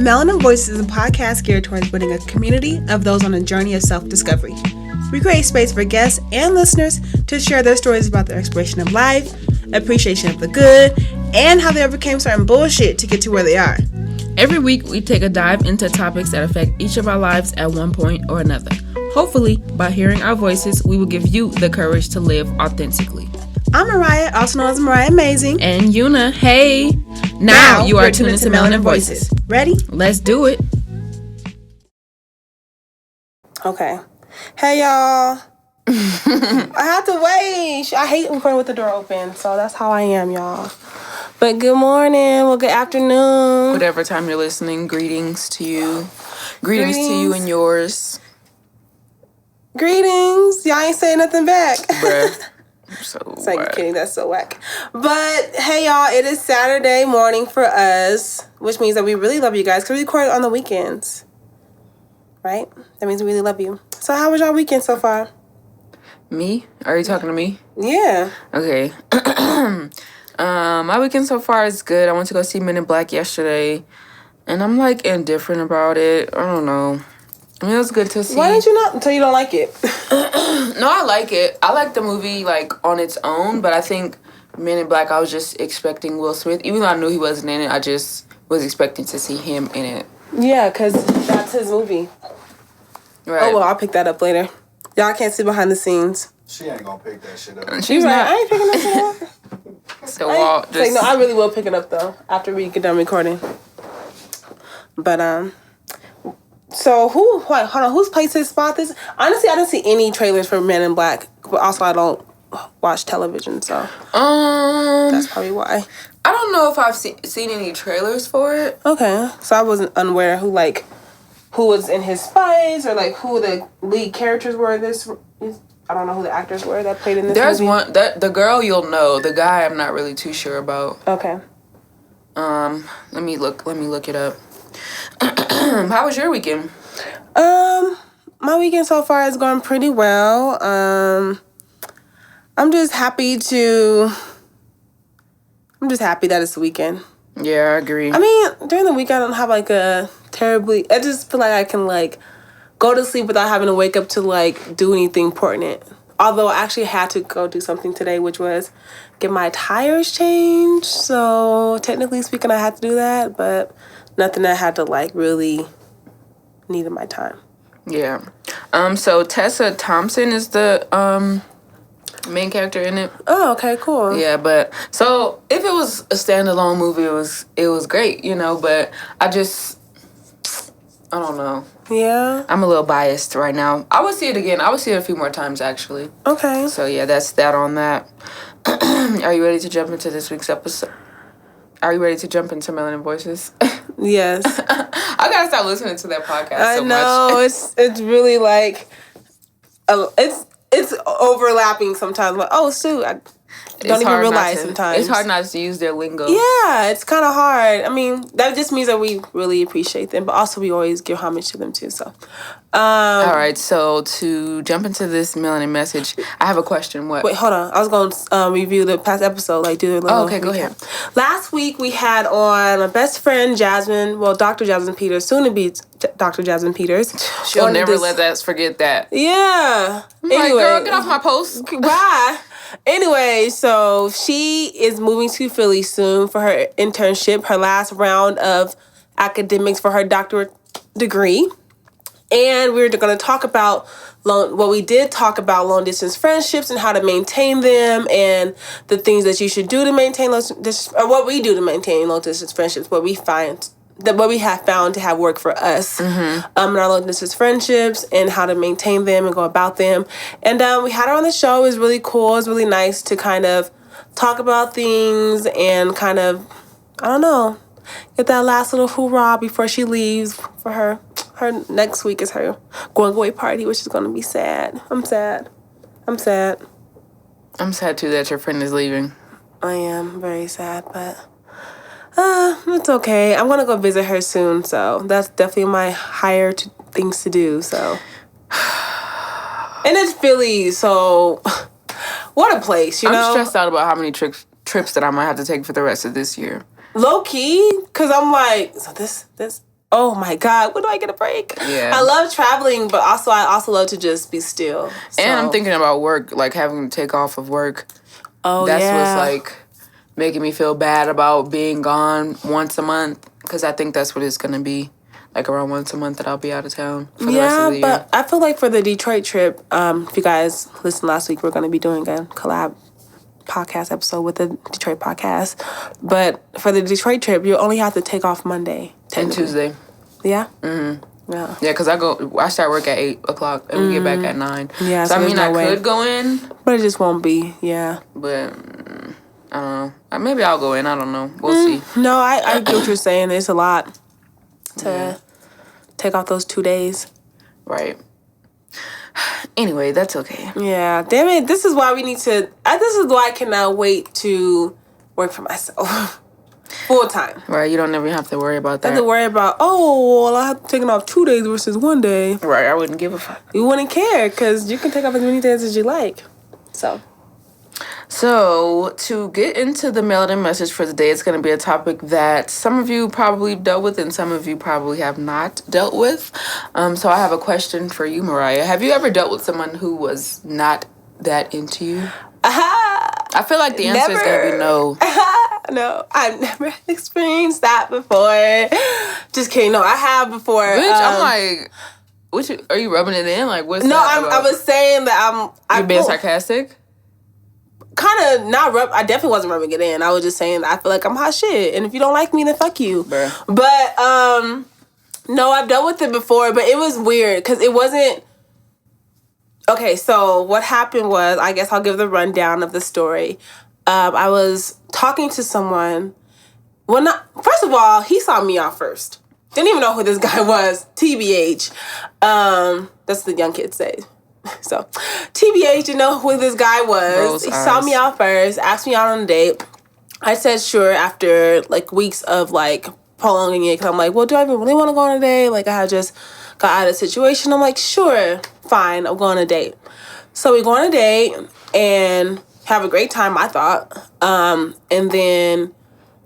Melanin Voices is a podcast geared towards building a community of those on a journey of self-discovery. We create space for guests and listeners to share their stories about their exploration of life, appreciation of the good, and how they overcame certain bullshit to get to where they are. Every week, we take a dive into topics that affect each of our lives at one point or another. Hopefully, by hearing our voices, we will give you the courage to live authentically. I'm Mariah, also known as Mariah Amazing. And Una, hey! Now you are tuned into Melanin Voices. Ready? Let's do it. Okay. Hey, y'all. I have to wait. I hate recording with the door open, so that's how I am, y'all. But good morning, well, good afternoon. Whatever time you're listening, greetings to you. Greetings to you and yours. Greetings. Y'all ain't saying nothing back. Bruh. So it's like, you're kidding, that's so whack. But hey, y'all, it is Saturday morning for us, which means that we really love you guys because we record on the weekends. Right? That means we really love you. So how was y'all weekend so far? Me? Are you talking to me? Yeah. Okay. My weekend so far is good. I went to go see Men in Black yesterday, and I'm like indifferent about it. I don't know. I mean, it was good to see. Why did you not? Until you don't like it. No, I like it. I like the movie like on its own, but I think Men in Black, I was just expecting Will Smith. Even though I knew he wasn't in it, I just was expecting to see him in it. Yeah, because that's his movie. Right. Oh, well, I'll pick that up later. Y'all can't see behind the scenes. She ain't gonna pick that shit up. She's right. not. I ain't picking that shit up. So, well, just... no, I really will pick it up, though, after we get done recording. But, so hold on, whose place his spot this? Honestly, I didn't see any trailers for Men in Black, but also I don't watch television, so that's probably why. I don't know if I've seen any trailers for it. Okay, so I wasn't unaware who was in his spies or like who the lead characters were. I don't know who the actors were that played in this. There's movie. one that the girl you'll know. The guy I'm not really too sure about. Okay. Let me look it up. How was your weekend? My weekend so far is going pretty well. I'm just happy that it's the weekend. Yeah, I agree. I mean, during the week I don't have like I just feel like I can like go to sleep without having to wake up to like do anything important. Although I actually had to go do something today, which was get my tires changed. So technically speaking, I had to do that, but nothing that had to like really needed my time. Yeah. So Tessa Thompson is the main character in it. Oh, okay, cool. Yeah, but so if it was a standalone movie, it was great, you know, but I don't know. Yeah. I'm a little biased right now. I would see it again. I would see it a few more times actually. Okay. So yeah, that's that on that. Are you ready to jump into this week's episode? Are you ready to jump into Melanin Voices? Yes. I gotta start listening to that podcast I so know, much. it's really like, it's overlapping sometimes. Like, oh, shoot, I don't even realize sometimes. It's hard not to use their lingo. Yeah, it's kind of hard. I mean, that just means that we really appreciate them, but also we always give homage to them too, so. All right, so to jump into this Melanin message, I have a question. What? Wait, hold on. I was going to review the past episode, like do a little okay, go ahead. Last week we had on my best friend Jasmine, well, Dr. Jasmine Peters, soon to be Dr. Jasmine Peters. She'll never let us forget that. Yeah. Anyway, girl, get off my post. Bye. Anyway, so she is moving to Philly soon for her internship, her last round of academics for her doctorate degree. And we're going to talk about long distance friendships and how to maintain them and the things that you should do to maintain what we do to maintain long distance friendships, what we have found to have worked for us in our long distance friendships and how to maintain them and go about them. And we had her on the show. It was really cool. It was really nice to kind of talk about things and kind of, I don't know, get that last little hoorah before she leaves for her next week is her going away party, which is going to be sad. I'm sad. I'm sad too that your friend is leaving. I am very sad, but it's okay. I'm going to go visit her soon, so that's definitely my higher things to do, so. And it's Philly, so what a place, you know? I'm stressed out about how many trips that I might have to take for the rest of this year. Low key, because I'm like, so this oh my God, when do I get a break? Yeah. I love traveling, but I also love to just be still. So. And I'm thinking about work, like having to take off of work. Oh, That's yeah. what's like making me feel bad about being gone once a month, because I think that's what it's going to be. Like around once a month that I'll be out of town for the rest of the year. Yeah, but I feel like for the Detroit trip, if you guys listened last week, we're going to be doing a collab podcast episode with the Detroit podcast. But for the Detroit trip, you only have to take off Monday. And Tuesday. Yeah? Mm-hmm. Yeah. Yeah, because I start work at 8 o'clock and we get back at 9. Yeah, so I mean, no I could go in. But it just won't be, yeah. But I don't know. Maybe I'll go in. I don't know. We'll see. No, I get what you're saying. It's a lot to take off those 2 days. Right. Anyway, that's okay. Yeah. Damn it. This is why we need to... this is why I cannot wait to work for myself. Full time. Right. You don't ever have to worry about that. I have to worry about, I have taken off 2 days versus 1 day. Right. I wouldn't give a fuck. You wouldn't care because you can take off as many days as you like. So, to get into the Melanin message for the day, it's going to be a topic that some of you probably dealt with and some of you probably have not dealt with. So, I have a question for you, Mariah. Have you ever dealt with someone who was not that into you? I feel like the answer is going to be no. No, I've never experienced that before. Just kidding. No, I have before. Bitch, I'm like, are you rubbing it in? Like, what's no, that about? I was saying that You're being sarcastic? Kind of not I definitely wasn't rubbing it in. I was just saying that I feel like I'm hot shit, and if you don't like me, then fuck you. Bruh. But no, I've dealt with it before, but it was weird because it wasn't. Okay, so what happened was, I guess I'll give the rundown of the story. I was talking to someone. Well, first of all, he saw me out first. Didn't even know who this guy was. TBH. That's the young kids say. So, TBH didn't know who this guy was. He saw me out first, asked me out on a date. I said sure after like weeks of like prolonging it, because I'm like, well, do I even really want to go on a date? Like, I had just got out of the situation. I'm like, sure, fine, I'll go on a date. So we go on a date and have a great time, I thought. And then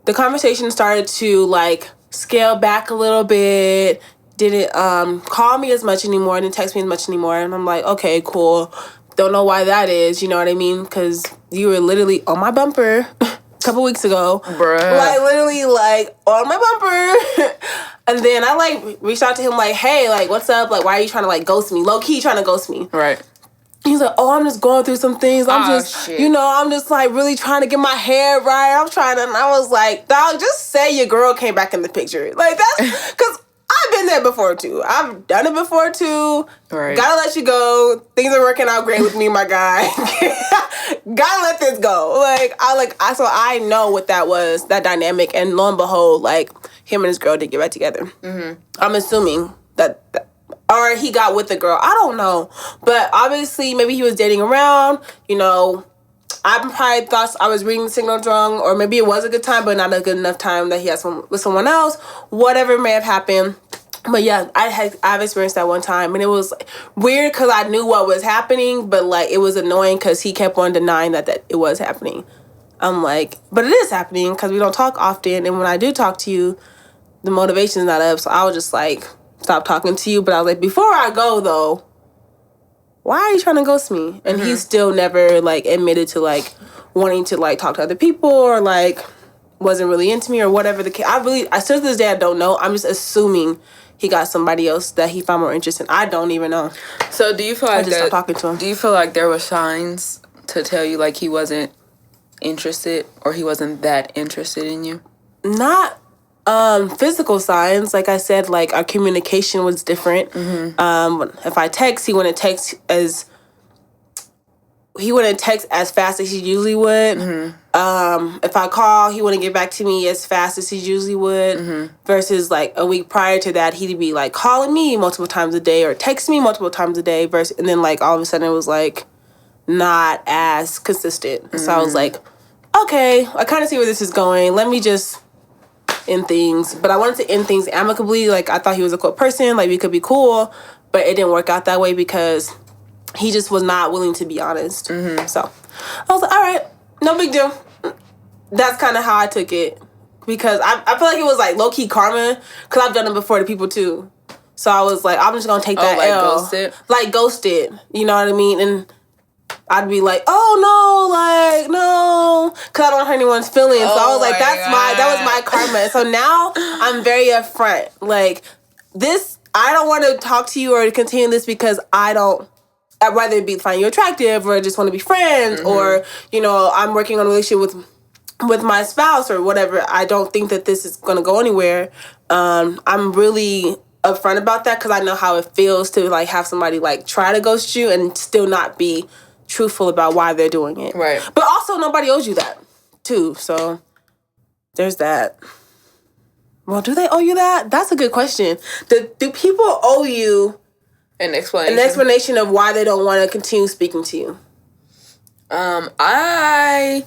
the conversation started to like scale back a little bit. Didn't call me as much anymore, didn't text me as much anymore. And I'm like, okay, cool. Don't know why that is, you know what I mean? Because you were literally on my bumper a couple weeks ago. Bruh. Like, literally, like, on my bumper. And then I, like, reached out to him, like, hey, like, what's up? Like, why are you trying to, like, ghost me? Low-key trying to ghost me. Right. He's like, I'm just going through some things. I'm just, shit. I'm just, like, really trying to get my hair right. I'm trying to, and I was like, dog, just say your girl came back in the picture. Like, that's, because I've been there before, too. I've done it before, too. Right. Gotta let you go. Things are working out great with me, my guy. Gotta let this go. So I know what that was, that dynamic. And lo and behold, like, him and his girl did get back together. Mm-hmm. I'm assuming that or he got with the girl. I don't know. But obviously, maybe he was dating around. I probably thought I was reading the signals wrong, or maybe it was a good time, but not a good enough time that he had with someone else. Whatever may have happened. But yeah, I've experienced that one time, and it was weird because I knew what was happening, but like it was annoying because he kept on denying that it was happening. I'm like, but it is happening because we don't talk often, and when I do talk to you, the motivation's not up. So I was just like, stop talking to you. But I was like, before I go though, why are you trying to ghost me? And he still never like admitted to like wanting to like talk to other people or like wasn't really into me or whatever the case. I still to this day I don't know. I'm just assuming he got somebody else that he found more interesting. I don't even know. So do you feel like I just stopped talking to him. Do you feel like there were signs to tell you like he wasn't interested or he wasn't that interested in you? Not physical signs. Like I said, like our communication was different. If I text, he wouldn't text as fast as he usually would. If I call, he wouldn't get back to me as fast as he usually would. Versus like a week prior to that, he'd be like calling me multiple times a day or text me multiple times a day. And then like all of a sudden it was like not as consistent. So I was like, okay, I kind of see where this is going. Let me just end things. But I wanted to end things amicably. Like I thought he was a cool person. Like we could be cool. But it didn't work out that way because he just was not willing to be honest. So I was like, all right, no big deal. That's kind of how I took it. because I feel like it was like low key karma because I've done it before to people too. So I was like, I'm just gonna take that L. Ghosted? Like ghosted. You know what I mean? And I'd be like, oh no, because I don't hurt anyone's feelings. So I was like, that was my karma. So now I'm very upfront. Like this, I don't want to talk to you or continue this because I'd rather find you attractive or just want to be friends or, I'm working on a relationship with my spouse or whatever. I don't think that this is going to go anywhere. I'm really upfront about that because I know how it feels to like have somebody like try to ghost you and still not be truthful about why they're doing it. Right. But also nobody owes you that too. So there's that. Well, do they owe you that? That's a good question. Do people owe you an explanation of why they don't want to continue speaking to you? I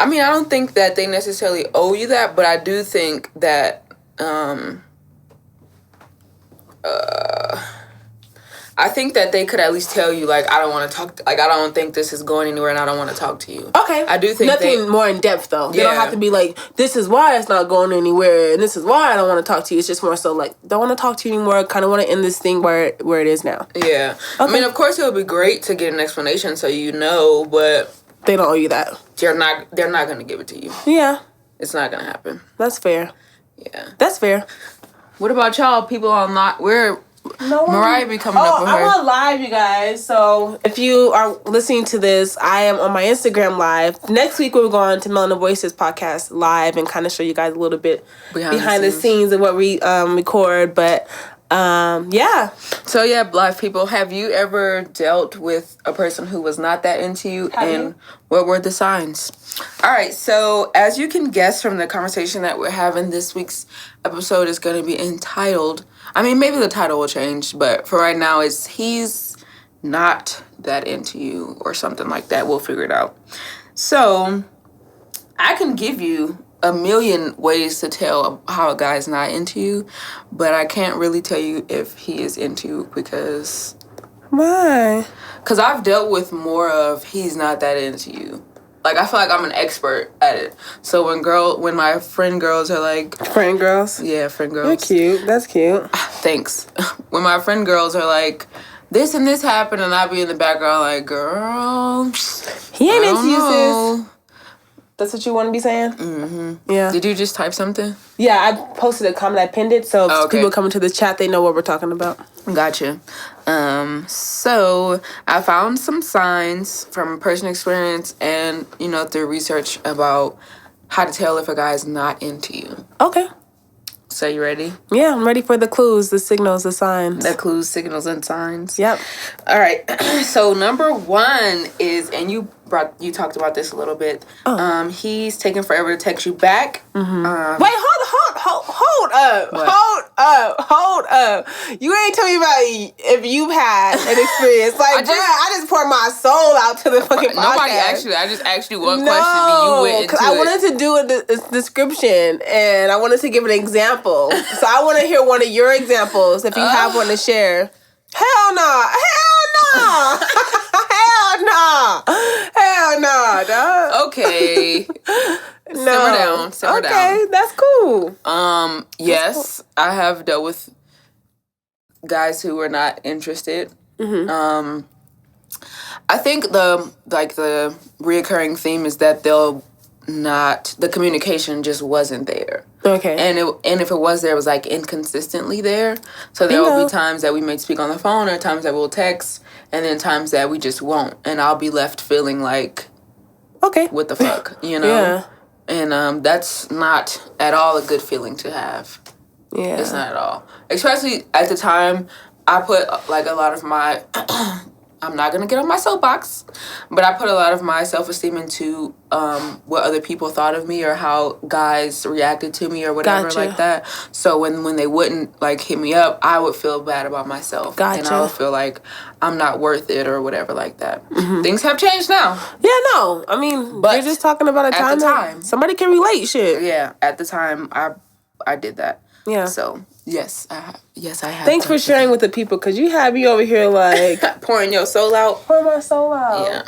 mean, I don't think that they necessarily owe you that, but I do think that I think that they could at least tell you, like, I don't want to talk, I don't think this is going anywhere and I don't want to talk to you. Okay. I do think nothing more in depth, though. They don't have to be like, this is why it's not going anywhere and this is why I don't want to talk to you. It's just more so like, don't want to talk to you anymore, kind of want to end this thing where it is now. Yeah. Okay. I mean, of course, it would be great to get an explanation so but... They don't owe you that. They're not going to give it to you. Yeah. It's not going to happen. That's fair. Yeah. That's fair. What about y'all? People are not... Mariah be coming up with her. I'm on live, you guys. So if you are listening to this, I am on my Instagram live. Next week, we'll go on to Melanin Voices podcast live and kind of show you guys a little bit behind the scenes of what we record. But yeah. So yeah, live people, have you ever dealt with a person who was not that into you? What were the signs? All right, so as you can guess from the conversation that we're having, this week's episode is going to be entitled, I mean, maybe the title will change, but for right now, it's He's Not That Into You or something like that. We'll figure it out. So I can give you a million ways to tell how a guy's not into you, but I can't really tell you if he is into you because... Why? Because I've dealt with more of he's not that into you. Like, I feel like I'm an expert at it. So when my friend girls are like... Friend girls? Yeah, friend girls. You're cute. That's cute. Thanks. When my friend girls are like, this and this happened, and I'll be in the background like, girl... He ain't into you, sis. That's what you want to be saying? Mm-hmm. Yeah. Did you just type something? Yeah, I posted a comment. I pinned it, so if people come into the chat, they know what we're talking about. Gotcha. So I found some signs from personal experience and, through research about how to tell if a guy is not into you. Okay. So you ready? Yeah, I'm ready for the clues, the signals, the signs. The clues, signals, and signs. Yep. All right. So number one is, and you talked about this a little bit. Oh. He's taking forever to text you back. Mm-hmm. Wait, hold up. You ain't tell me about if you've had an experience. Like, I just poured my soul out to the fucking podcast. Nobody asked you that. I just asked you one question and you went into it. I wanted to do a description and I wanted to give an example. So I want to hear one of your examples if you have one to share. Hell no. Hell no, dog. Okay. Simmer down. Okay, that's cool. Yes, I have dealt with guys who were not interested. Mm-hmm. I think the reoccurring theme is that the communication just wasn't there. Okay. And if it was there, it was like inconsistently there. So there will be times that we may speak on the phone or times that we'll text and then times that we just won't. And I'll be left feeling like, okay, what the fuck, Yeah. And that's not at all a good feeling to have. Yeah. It's not at all. Especially at the time, I put like a lot of my... I'm not going to get on my soapbox, but I put a lot of my self-esteem into what other people thought of me or how guys reacted to me or whatever like that. So when they wouldn't like hit me up, I would feel bad about myself. Gotcha. And I would feel like I'm not worth it or whatever like that. Mm-hmm. Things have changed now. Yeah, no. I mean, but you're just talking about a time somebody can relate shit. Yeah, at the time, I did that. Yeah. So... Yes, I have. Thanks for sharing with the people, because you have me over here like... pouring your soul out. Pour my soul out.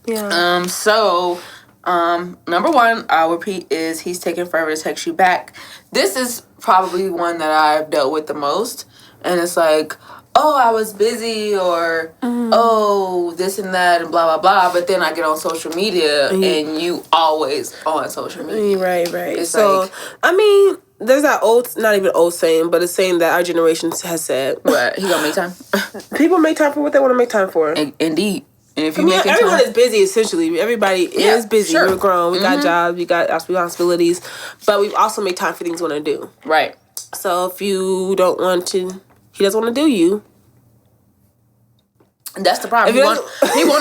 Yeah. So, Number one, I'll repeat, is he's taking forever to text you back. This is probably one that I've dealt with the most. And it's like, oh, I was busy, or oh, this and that, and blah, blah, blah. But then I get on social media, and you always on social media. Right. It's so, like, I mean, there's that old, not even old saying, but a saying that our generation has said. What? He gonna make time? People make time for what they want to make time for. Indeed. And if you everyone is busy, essentially. Everybody is busy. Sure. We're grown. We got jobs. We got responsibilities. But we also make time for things we want to do. Right. So if you don't want to, he doesn't want to do you. That's the problem. He want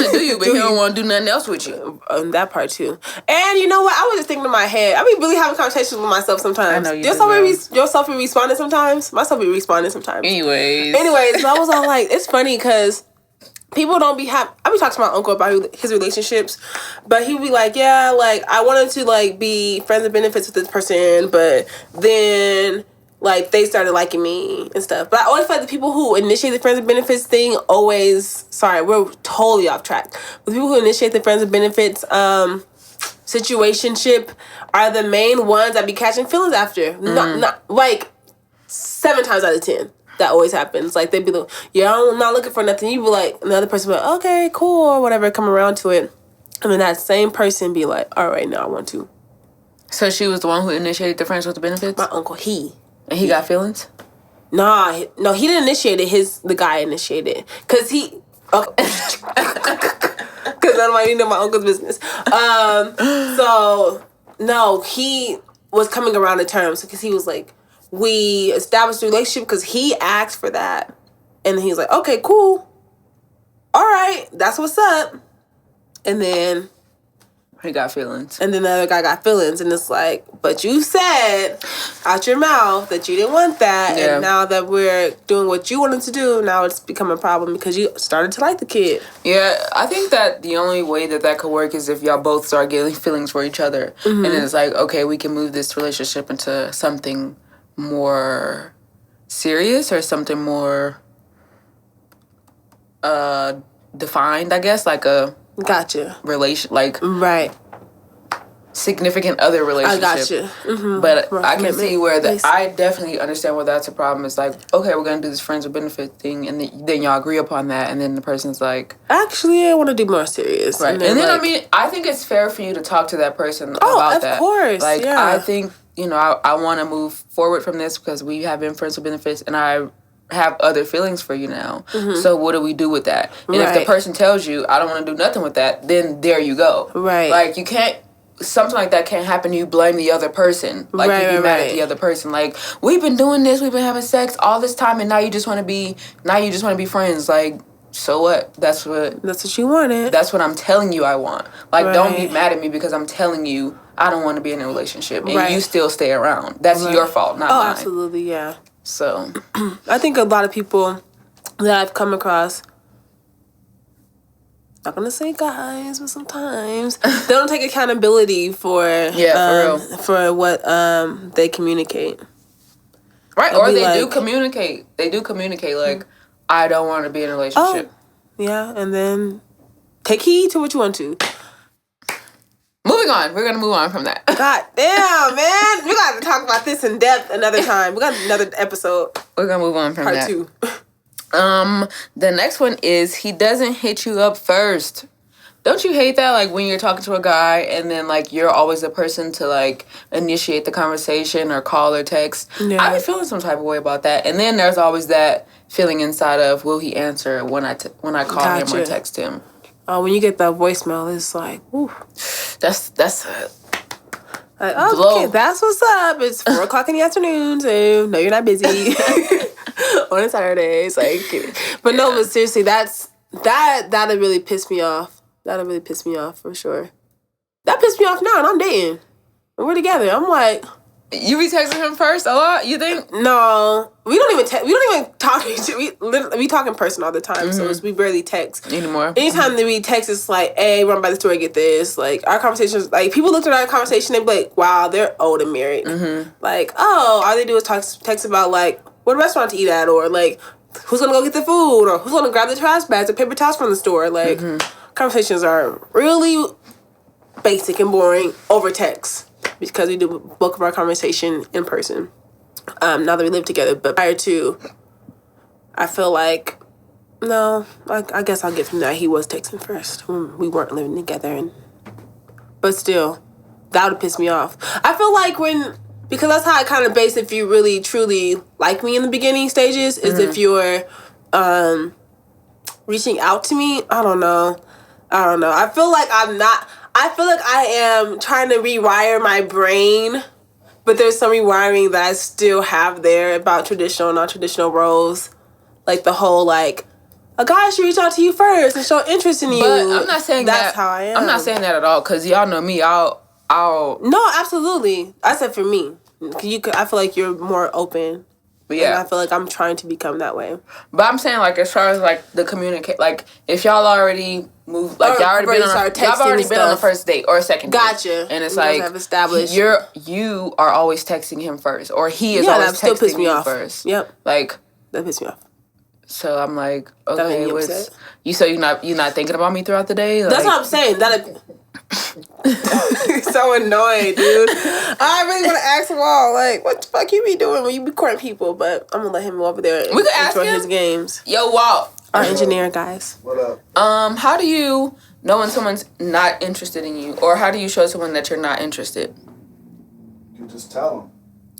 to do you, but he don't want to do nothing else with you. That part too. And you know what? I was just thinking in my head. I be really having conversations with myself sometimes. I know you yourself be responding sometimes. Myself be responding sometimes. Anyways, so I was all like, it's funny because people don't be I be talking to my uncle about his relationships, but he be like, yeah, like I wanted to like be friends with benefits with this person, but then like they started liking me and stuff. But I always feel like the people who initiate the friends with benefits thing we're totally off track. The people who initiate the friends with benefits situationship are the main ones that be catching feelings after. Not like 7 times out of 10. That always happens. Like, they'd be like, yeah, I'm not looking for nothing. You'd be like, another person be like, okay, cool, or whatever, come around to it. And then that same person be like, all right, now I want to. So she was the one who initiated the friends with the benefits? My uncle, And he got feelings? Nah, no, he didn't initiate it. The guy initiated. Because he... Because nobody know my uncle's business. So, no, he was coming around to terms because he was like, we established a relationship because he asked for that. And he was like, okay, cool. All right, that's what's up. And then... he got feelings. And then the other guy got feelings. And it's like, but you said out your mouth that you didn't want that. Yeah. And now that we're doing what you wanted to do, now it's become a problem because you started to like the kid. Yeah, I think that the only way that could work is if y'all both start getting feelings for each other. And then it's like, okay, we can move this relationship into something more serious or something more defined, I guess, like a gotcha relation, like right significant other relationship. I gotcha. But I can see where I definitely understand where that's a problem. It's like, okay, we're gonna do this friends with benefit thing, and then y'all agree upon that, and then the person's like, actually, I want to do more serious, right? And then like, I mean, I think it's fair for you to talk to that person about that. Of course, like yeah. I think, you know, I want to move forward from this because we have been friends with benefits, and I have other feelings for you now. So what do we do with that? And if the person tells you, I don't want to do nothing with that, then there you go. Right. Like, you can't, something like that can't happen, you blame the other person. Like, you be mad at the other person. Like, we've been doing this, we've been having sex all this time, and now you just want to be friends. Like, so what? That's what you wanted. That's what I'm telling you I want. Like, don't be mad at me because I'm telling you I don't want to be in a relationship, and you still stay around. That's your fault, not mine. Absolutely, yeah. So, I think a lot of people that I've come across, not gonna say guys, but sometimes they don't take accountability for for what they communicate. Right, or they do communicate. They do communicate like, I don't want to be in a relationship. Oh, yeah, and then take heed to what you want to. Moving on. We're going to move on from that. God damn, man. We got to talk about this in depth another time. We got another episode. We're going to move on from Part that. 2. The next one is he doesn't hit you up first. Don't you hate that? Like, when you're talking to a guy and then, like, you're always the person to, like, initiate the conversation or call or text. Yeah. I be feeling some type of way about that. And then there's always that feeling inside of, will he answer when I call him or text him? When you get that voicemail, it's like, ooh. That's like, okay, that's what's up. It's 4:00 in the afternoon, so no, you're not busy on a Saturday. It's like, but no, but seriously, that'll really piss me off. That'll really piss me off for sure. That pissed me off now, and I'm dating, and we're together. I'm like, you be texting him first a lot? You think? No, we don't even talk. We talk in person all the time, so we barely text anymore. Anytime that we text, it's like, "Hey, run by the store, get this." Like, our conversations, like, people look at our conversation, they be like, "Wow, they're old and married." Like, oh, all they do is text about like what restaurant to eat at, or like who's gonna go get the food, or who's gonna grab the trash bags or paper towels from the store. Like, conversations are really basic and boring over text because we do bulk of our conversation in person. Now that we live together, but prior to, I feel like, no, I guess I'll get from that. He was texting first when we weren't living together, but still, that would piss me off. I feel like because that's how I kind of base if you really truly like me in the beginning stages is if you're reaching out to me. I don't know. I feel like I am trying to rewire my brain, but there's some rewiring that I still have there about traditional and non-traditional roles. Like the whole, like, a guy should reach out to you first and show interest in you. But I'm not saying that's how I am. I'm not saying that at all, because y'all know me. I'll. No, absolutely. I said for me. I feel like you're more open. Yeah. And I feel like I'm trying to become that way. But I'm saying, like, as far as, like, the communicate, like, if y'all already moved, like, y'all already been on the first date or a second date. Gotcha. And it's like, have established. You are always texting him first. Or he is always texting you first. Yep. Like. That pissed me off. So I'm like, okay, so you're not thinking about me throughout the day? Like, that's what I'm saying. So annoying, dude. I really want to ask him all, like, what the fuck you be doing when you be courting people? But I'm gonna let him go over there and enjoy his games. Yo, Walt. Our engineer, guys. What up? How do you know when someone's not interested in you? Or how do you show someone that you're not interested? You just tell them.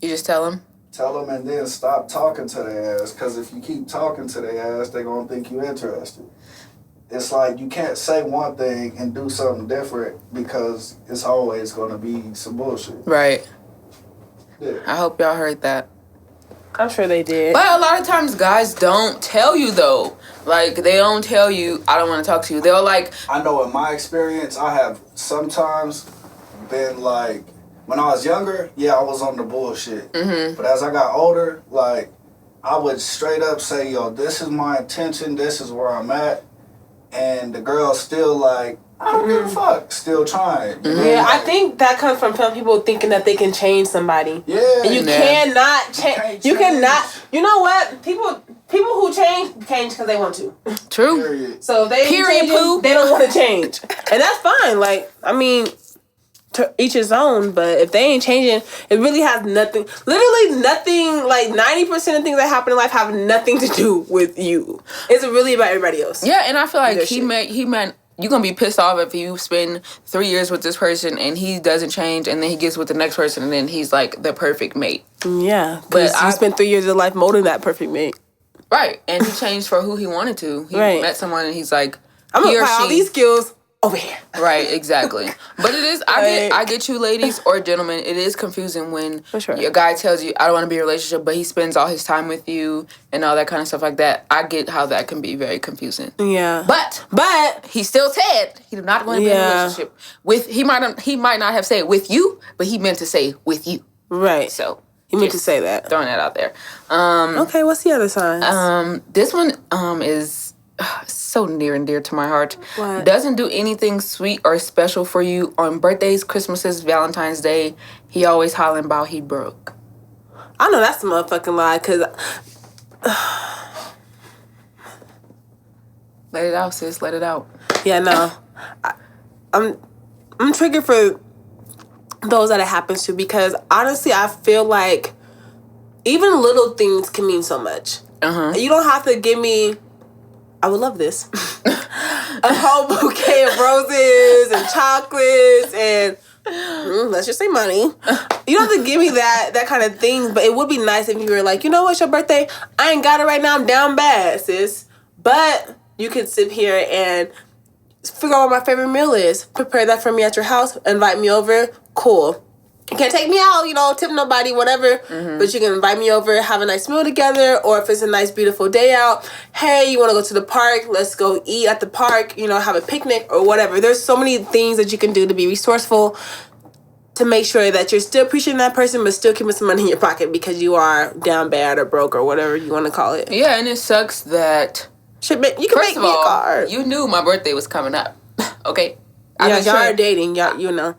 You just tell them? Tell them and then stop talking to their ass. Because if you keep talking to their ass, they're going to think you're interested. It's like you can't say one thing and do something different because it's always going to be some bullshit. Right. Yeah. I hope y'all heard that. I'm sure they did. But a lot of times guys don't tell you, though. Like, they don't tell you, I don't want to talk to you. They'll, like... I know in my experience, I have sometimes been, like... When I was younger, yeah, I was on the bullshit. Mm-hmm. But as I got older, like, I would straight up say, yo, this is my intention, this is where I'm at. And the girl's still like, I don't give a fuck, still trying. Mm-hmm. Yeah, like, I think that comes from some people thinking that they can change somebody. Yeah. And you cannot change. You cannot. You know what? People who change because they want to. True. Period. So they changing, they don't want to change. And that's fine. Like, I mean... to each his own, but if they ain't changing, it really has nothing, literally nothing, like 90% of things that happen in life have nothing to do with you. It's really about everybody else. Yeah, and I feel like he meant you're going to be pissed off if you spend 3 years with this person and he doesn't change and then he gets with the next person and then he's like the perfect mate. Yeah, but you spent 3 years of life molding that perfect mate. Right, and he changed for who he wanted to. He met someone and he's like, I'm going to apply all these skills over here. Right, exactly. But it is, I get you ladies or gentlemen, it is confusing when a guy tells you, I don't want to be in a relationship, but he spends all his time with you and all that kind of stuff like that. I get how that can be very confusing. Yeah. But he still said he did not want to be in a relationship with, he might not have said with you, but he meant to say with you. Right. So. He meant to say that. Throwing that out there. Okay, what's the other signs? This one is so near and dear to my heart. What? Doesn't do anything sweet or special for you on birthdays, Christmases, Valentine's Day. He always hollering about he broke. I know that's a motherfucking lie, because... Let it out, sis. Let it out. Yeah, no. I'm triggered for those that it happens to, because honestly, I feel like even little things can mean so much. Uh-huh. You don't have to give me... I would love this. A whole bouquet of roses and chocolates and let's just say money. You don't have to give me that kind of thing, but it would be nice if you were like, you know what, it's your birthday. I ain't got it right now. I'm down bad, sis. But you could sit here and figure out what my favorite meal is. Prepare that for me at your house. Invite me over. Cool. You can't take me out, tip nobody, whatever. Mm-hmm. But you can invite me over, have a nice meal together. Or if it's a nice, beautiful day out, hey, you want to go to the park? Let's go eat at the park, have a picnic or whatever. There's so many things that you can do to be resourceful to make sure that you're still appreciating that person, but still keeping some money in your pocket because you are down bad or broke or whatever you want to call it. Yeah, and it sucks that... you can make me a card. You knew my birthday was coming up, okay? Yeah, y'all are dating, y'all, And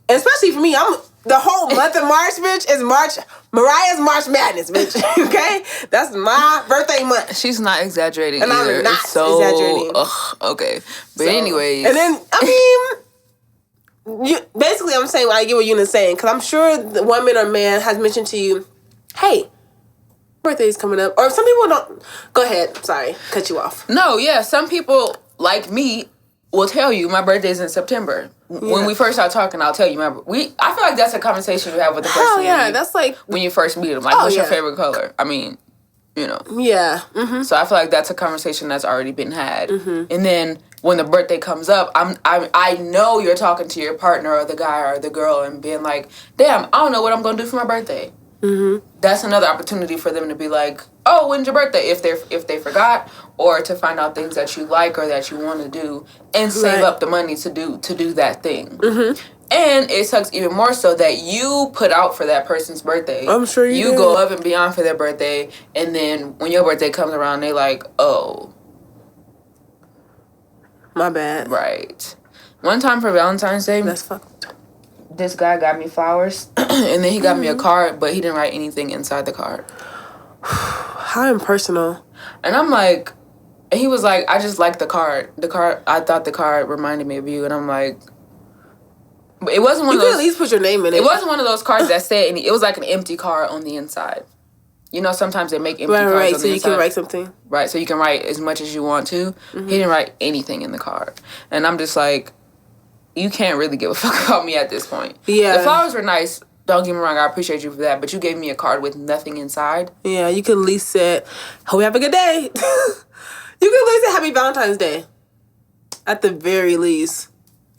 especially for me, the whole month of March, bitch, is Mariah's March Madness, bitch. Okay? That's my birthday month. She's not exaggerating and either. I'm not exaggerating. Okay. But anyways. And then, basically, I'm saying I get what Una's saying, because I'm sure the woman or man has mentioned to you, hey, birthday's coming up. Or some people don't. Go ahead. Sorry, cut you off. No, yeah, some people like me will tell you my birthday's in September. When we first start talking, I'll tell you. I feel like that's a conversation you have with the person. Hell yeah, that's like when you first meet them. Like, what's your favorite color? I mean, you know. Yeah. Mm-hmm. So I feel like that's a conversation that's already been had. Mm-hmm. And then when the birthday comes up, I know you're talking to your partner or the guy or the girl and being like, damn, I don't know what I'm gonna do for my birthday. Mm-hmm. That's another opportunity for them to be like, oh, when's your birthday? If they forgot, or to find out things that you like or that you want to do and save up the money to do that thing. Mm-hmm. And it sucks even more so that you put out for that person's birthday. I'm sure you go up and beyond for their birthday, and then when your birthday comes around, they like, oh, my bad. Right. One time for Valentine's Day, that's fucked. This guy got me flowers, and then he got me a card, but he didn't write anything inside the card. How impersonal. And I'm like, and he was like, I just like the card. I thought the card reminded me of you, and I'm like, it wasn't one of those. You could at least put your name in it. It wasn't one of those cards that said, it was like an empty card on the inside. You know, sometimes they make empty cards on the inside. Right, so you can write something. Right, so you can write as much as you want to. Mm-hmm. He didn't write anything in the card. And I'm just like, you can't really give a fuck about me at this point. Yeah. The flowers were nice. Don't get me wrong, I appreciate you for that. But you gave me a card with nothing inside. Yeah, you could at least say, hope you have a good day. You could at least say Happy Valentine's Day. At the very least.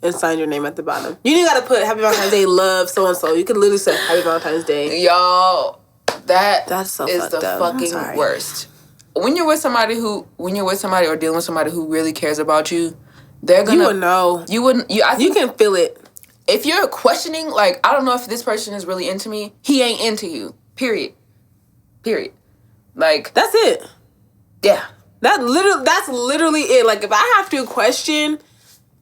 And sign your name at the bottom. You didn't gotta put Happy Valentine's Day, love, so-and-so. You could literally say Happy Valentine's Day. Y'all, that's so is the fucking worst. When you're with somebody or dealing with somebody who really cares about you, they're gonna... You would know. You wouldn't... I think, you can feel it. If you're questioning, like, I don't know if this person is really into me, he ain't into you. Period. Like... That's it. Yeah. That's literally it. Like, if I have to question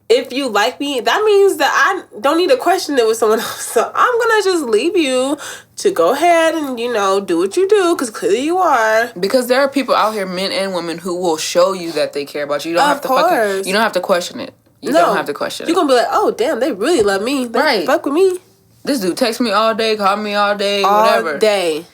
if you like me, that means that I don't need to question it with someone else. So I'm gonna just leave you to go ahead and, do what you do, because clearly you are. Because there are people out here, men and women, who will show you that they care about you. You don't have to you don't have to question it. You don't have to question it. You're gonna be like, oh damn, they really love me. They fuck with me. This dude texts me all day, call me all day, whatever. All day.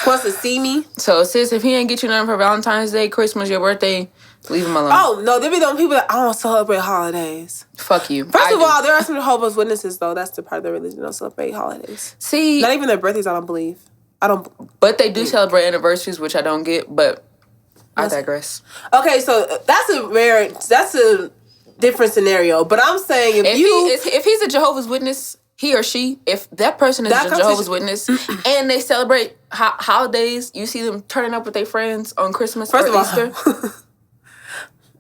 Wants to see me. So sis, if he ain't get you nothing for Valentine's Day, Christmas, your birthday, leave him alone. Oh, no, there be those people that I don't celebrate holidays. Fuck you. First of all, there are some Jehovah's Witnesses, though. That's the part of their religion. They don't celebrate holidays. See. Not even their birthdays, I don't believe. But they do celebrate anniversaries, which I don't get, but I digress. Okay, so that's a different scenario. But I'm saying if he's a Jehovah's Witness, he or she, if that person is a Jehovah's Witness and they celebrate holidays, you see them turning up with their friends on Christmas or Easter,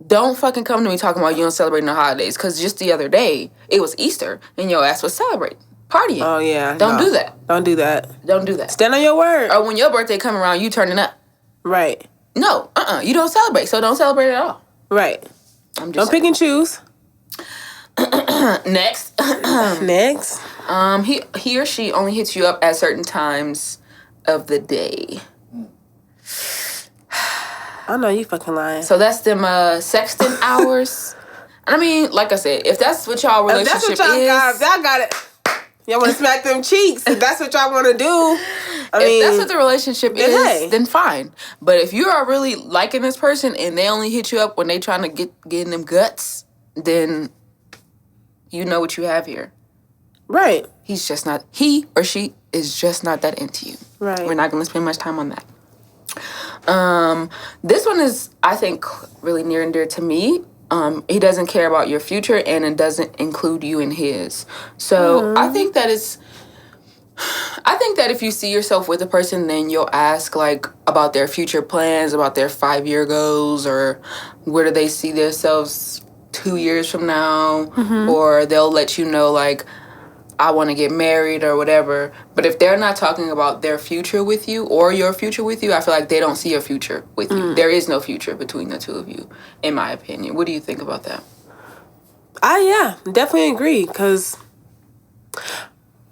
don't fucking come to me talking about you don't celebrate no holidays, because just the other day, it was Easter and your ass was celebrating, partying. Oh, yeah. Don't do that. Don't do that. Don't do that. Stand on your word. Or when your birthday come around, you turning up. Right. No, you don't celebrate, so don't celebrate at all. Right. Don't pick and choose. Next. He or she only hits you up at certain times of the day. I know you fucking lying. So that's them sexting hours. And I mean, like I said, if that's what y'all relationship if y'all got it. Y'all want to smack them cheeks. If that's what y'all want to do. If that's what the relationship is, then fine. But if you are really liking this person and they only hit you up when they trying to get in them guts, then you know what you have here. Right. He or she is just not that into you. Right. We're not going to spend much time on that. This one is, I think, really near and dear to me. He doesn't care about your future, and it doesn't include you in his. So I think that if you see yourself with a person, then you'll ask like about their future plans, about their 5-year goals, or where do they see themselves 2 years from now, or they'll let you know like, I want to get married or whatever. But if they're not talking about their future with you or your future with you, I feel like they don't see a future with you. There is no future between the two of you, in my opinion. What do you think about that? Yeah, definitely agree. Because,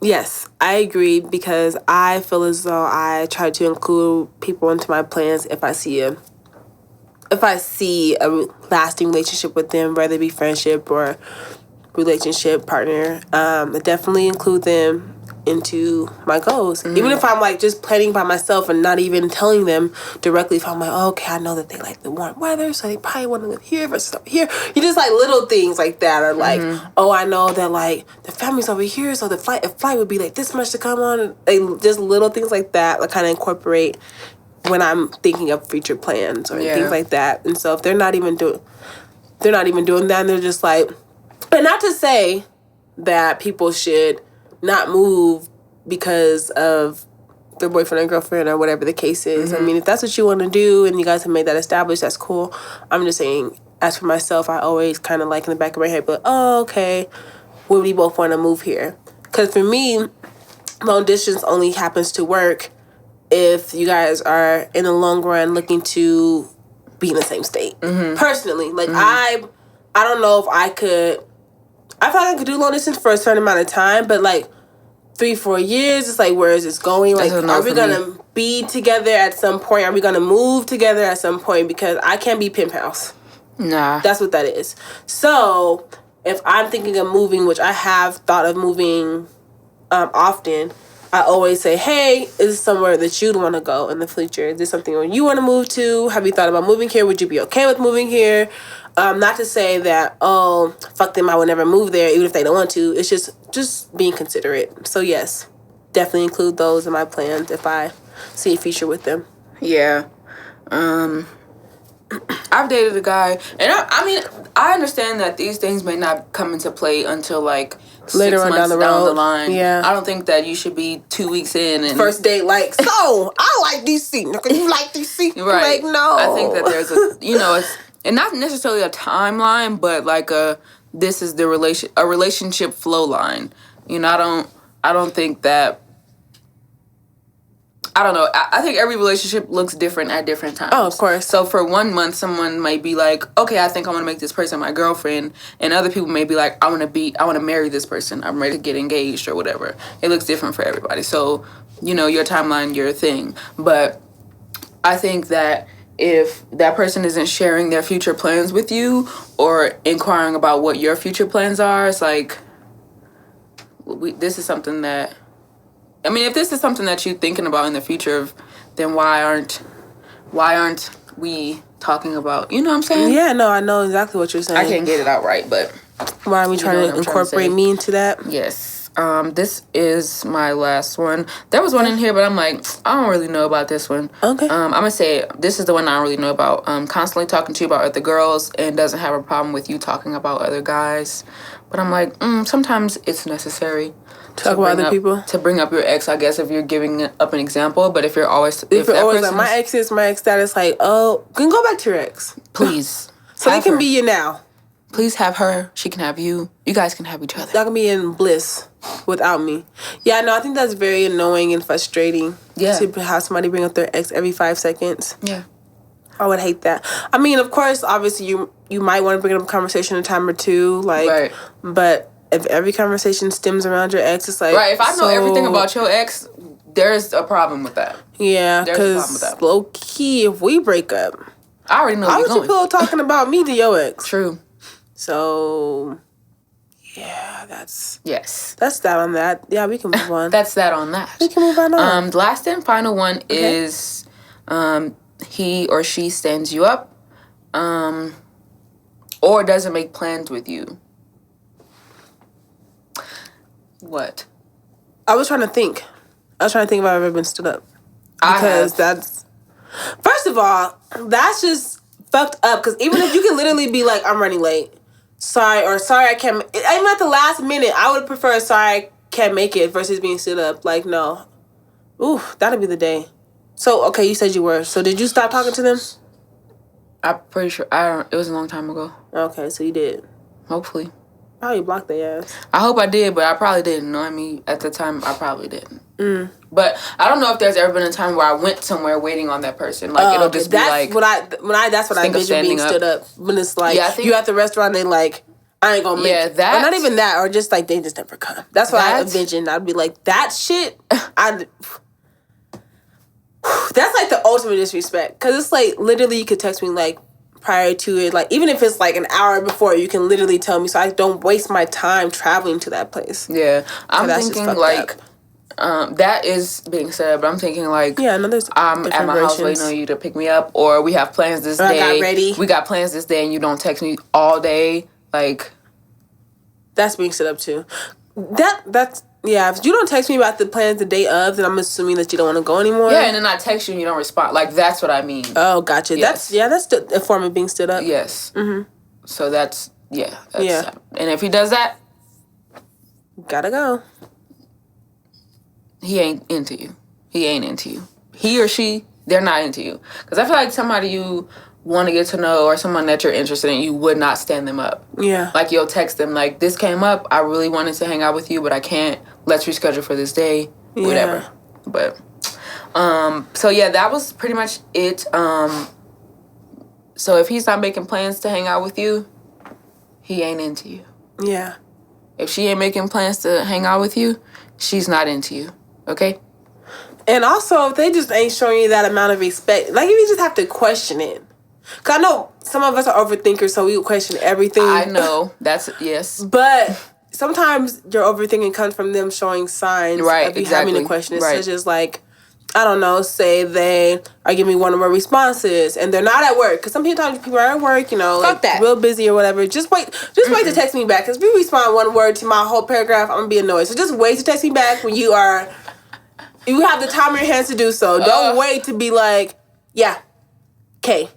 yes, I agree, because I feel as though I try to include people into my plans if I see a lasting relationship with them, whether it be friendship or relationship partner, I definitely include them into my goals. Even if I'm like just planning by myself and not even telling them directly, if I'm like, oh, okay, I know that they like the warm weather, so they probably want to live here versus over here. You just like little things like that, or like, oh, I know that like the family's over here, so the flight would be like this much to come on. Like just little things like that, like kind of incorporate when I'm thinking of future plans or things like that. And so if they're not even doing that, and they're just like, and not to say that people should not move because of their boyfriend or girlfriend or whatever the case is. I mean, if that's what you want to do and you guys have made that established, that's cool. I'm just saying, as for myself, I always kind of like in the back of my head, but oh, okay, would we both want to move here? Because for me, long distance only happens to work if you guys are in the long run looking to be in the same state. Personally, like I don't know if I could. I feel like I could do long distance for a certain amount of time, but like 3-4 years, it's like, where is this going? Like, are we gonna be together at some point? Are we gonna move together at some point? Because I can't be pen pals. Nah. That's what that is. So if I'm thinking of moving, which I have thought of moving often, I always say, hey, is this somewhere that you'd want to go in the future? Is this something you want to move to? Have you thought about moving here? Would you be okay with moving here? Not to say that, oh, fuck them, I would never move there, even if they don't want to. It's just being considerate. So yes, definitely include those in my plans if I see a future with them. Yeah. I've dated a guy, and I mean, I understand that these things may not come into play until like later 6 on months down down the the line. Yeah. I don't think that you should be 2 weeks in and First date, like, so I like DC. You like DC? right. Like, no. I think that there's a it's and not necessarily a timeline, but like this is the relationship flow line. I don't think that. I don't know. I think every relationship looks different at different times. Oh, of course. So for 1 month, someone might be like, okay, I think I want to make this person my girlfriend. And other people may be like, I want to marry this person. I'm ready to get engaged or whatever. It looks different for everybody. So, your timeline, your thing. But I think that if that person isn't sharing their future plans with you or inquiring about what your future plans are, it's like, this is something that... I mean, if this is something that you're thinking about in the future, then why aren't we talking about? You know what I'm saying? Yeah, no, I know exactly what you're saying. I can't get it out right, but why are we trying to incorporate me into that? Yes. This is my last one. There was one in here, but I'm like, I don't really know about this one. Okay. I'm gonna say this is the one I don't really know about. Constantly talking to you about other girls and doesn't have a problem with you talking about other guys, but I'm like, sometimes it's necessary. Talk about other people? To bring up your ex, I guess, if you're giving up an example. But if you're always... If you're always like, my ex status, like, oh, you can go back to your ex. Please. So they can be you now. Please have her. She can have you. You guys can have each other. Y'all can be in bliss without me. Yeah, no, I think that's very annoying and frustrating. Yeah. To have somebody bring up their ex every 5 seconds. Yeah. I would hate that. I mean, of course, obviously, you might want to bring up a conversation a time or two, like, right. But... if every conversation stems around your ex, it's like... Right, if I know everything about your ex, there's a problem with that. Yeah, because low-key, if we break up... I already know where you're going. How would you feel talking about me to your ex? True. So... yeah, that's... yes. That's that on that. Yeah, we can move on. That's that on that. We can move on. The last and final one is... he or she stands you up, or doesn't make plans with you. What? I was trying to think if I've ever been stood up. Because that's... first of all, that's just fucked up. Because even if you can literally be like, I'm running late. Sorry, I can't... even at the last minute, I would prefer sorry, I can't make it versus being stood up. Like, no. Ooh, that'd be the day. So, okay, you said you were. So did you stop talking to them? I'm pretty sure... it was a long time ago. Okay, so you did. Hopefully. Probably blocked their ass. I hope I did, but I probably didn't. No, I mean, at the time, I probably didn't. But I don't know if there's ever been a time where I went somewhere waiting on that person. Like, it'll just be like... that's what I envision being stood up. When it's like, you at the restaurant, they like, I ain't gonna make it. Or not even that, or just like, they just never come. That's what I envision. I'd be like, that shit, that's like the ultimate disrespect. Because it's like, literally, you could text me like, prior to it. Like, even if it's like an hour before, you can literally tell me so I don't waste my time traveling to that place. Yeah. I'm thinking like that is being said, but I'm thinking like there's I'm at my house waiting on you to pick me up, or we have plans this day. I got ready. We got plans this day and you don't text me all day. Like, that's being set up too. That's if you don't text me about the plans the day of, then I'm assuming that you don't want to go anymore. Yeah, and then I text you and you don't respond. Like, that's what I mean. Oh, gotcha. Yes. That's a form of being stood up. Yes. Mm-hmm. So that's and if he does that, gotta go. He ain't into you. He ain't into you. He or she, they're not into you. Because I feel like somebody you want to get to know or someone that you're interested in, you would not stand them up. Yeah. Like, you'll text them, like, this came up. I really wanted to hang out with you, but I can't. Let's reschedule for this day. Yeah. Whatever. But, so yeah, that was pretty much it. So if he's not making plans to hang out with you, he ain't into you. Yeah. If she ain't making plans to hang out with you, she's not into you. Okay? And also, if they just ain't showing you that amount of respect, like, you just have to question it. Because I know some of us are overthinkers, so we question everything. I know. That's, yes. But sometimes your overthinking comes from them showing signs of you having to question it. Right. Such as, like, I don't know, say they are giving me one-word responses and they're not at work. Because sometimes people are at work, you know, Fuck that. Real busy or whatever. Just wait to text me back. Because if you respond one word to my whole paragraph, I'm going to be annoyed. So just wait to text me back when you have the time in your hands to do so. Don't wait to be like, yeah, okay,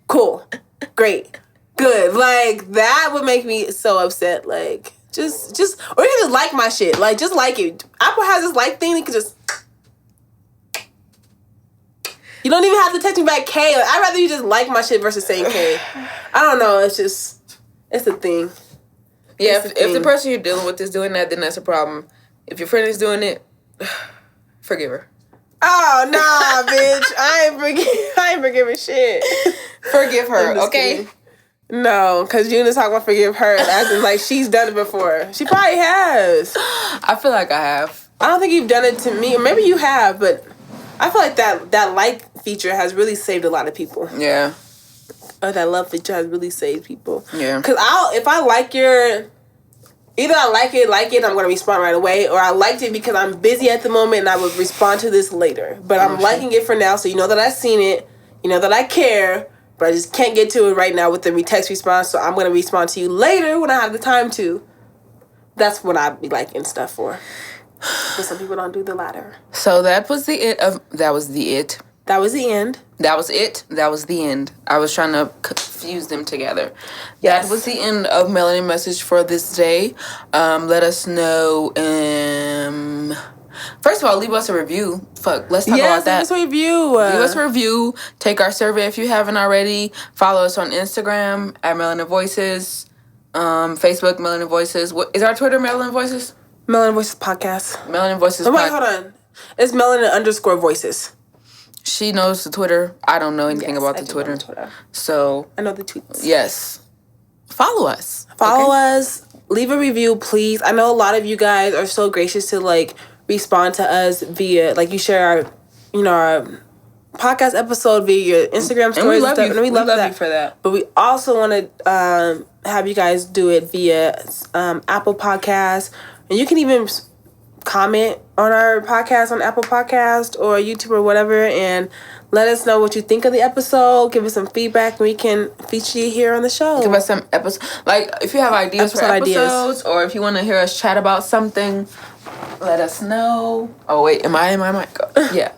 cool, great, good. Like, that would make me so upset. Like, just, or you can just like my shit. Like, just like it. Apple has this like thing that can just... You don't even have to text me back K. Like, I'd rather you just like my shit versus saying K. I don't know. It's a thing. Yeah, if the person you're dealing with is doing that, then that's a problem. If your friend is doing it, forgive her. Oh, nah, bitch. I ain't forgiving shit. Forgive her, okay? Kidding. No, because Una's talking about forgive her. As in, like, she's done it before. She probably has. I feel like I have. I don't think you've done it to me. Or maybe you have, but... I feel like that like feature has really saved a lot of people. Yeah. Or that love feature has really saved people. Yeah. Because if I like either I like it, I'm going to respond right away, or I liked it because I'm busy at the moment and I would respond to this later. But I'm liking it for now, so you know that I've seen it, you know that I care, but I just can't get to it right now with the text response, so I'm going to respond to you later when I have the time to. That's what I'd be liking stuff for. But some people don't do the latter. So that was the end. That was the end. That was it. That was the end. I was trying to confuse them together. Yes. That was the end of Melanin Message for this day. Let us know. First of all, leave us a review. Let's talk about that. Leave us a review. Leave us a review. Take our survey if you haven't already. Follow us on Instagram at Melanin Voices. Facebook, Melanin Voices. What is our Twitter, Melanin Voices? Melanin Voices Podcast. Melanin Voices Podcast. Wait, hold on. It's Melanin_Voices. She knows the Twitter. I don't know anything about the Twitter. So I know the tweets. Yes. Follow us. Follow us. Leave a review, please. I know a lot of you guys are so gracious to like respond to us via like you share our podcast episode via your Instagram stories. And we love you. And we love you for that. But we also want to have you guys do it via Apple Podcasts. And you can even comment on our podcast on Apple Podcast or YouTube or whatever and let us know what you think of the episode. Give us some feedback and we can feature you here on the show. Give us some episodes. Like, if you have ideas for episodes or if you want to hear us chat about something, let us know. Oh, wait. Am I in my mic? Yeah.